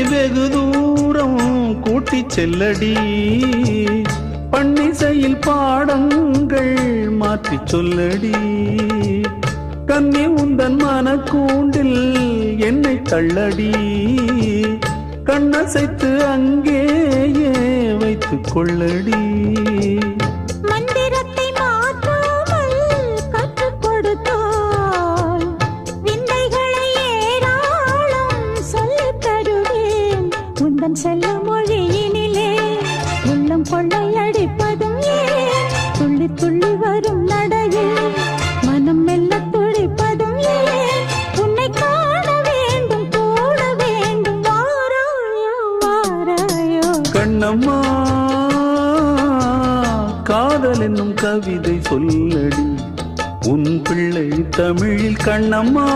வெகு தூரம் கூட்டிச் செல்லடி, பன்னிசையில் பாடங்கள் மாற்றிச் சொல்லடி. கன்னி உந்தன் மனக்கூண்டில் என்னை தள்ளடி, கண்ணசைத்து அங்கேயே வைத்துக் கொள்ளடி. மந்திரத்தை மாற்றாமல் கற்றுக் கொடுத்தால் விந்தைகளை ஏராளம் சொல்லித் தருவேன். உந்தன் செல்ல மொழியினிலே உள்ளம் கொள்ளையடிப்பதும் ஏன், துள்ளி துள்ளி வரும் நடையில் மனம் மெல்ல துடிப்பதும் ஏன். உன்னை காண வேண்டும் கூட வேண்டும், வாராயோ வாராயோ. கண்ணம்மா காதல் என்னும் கவிதை சொல்லடி, உன் பிள்ளை தமிழில் கண்ணம்மா.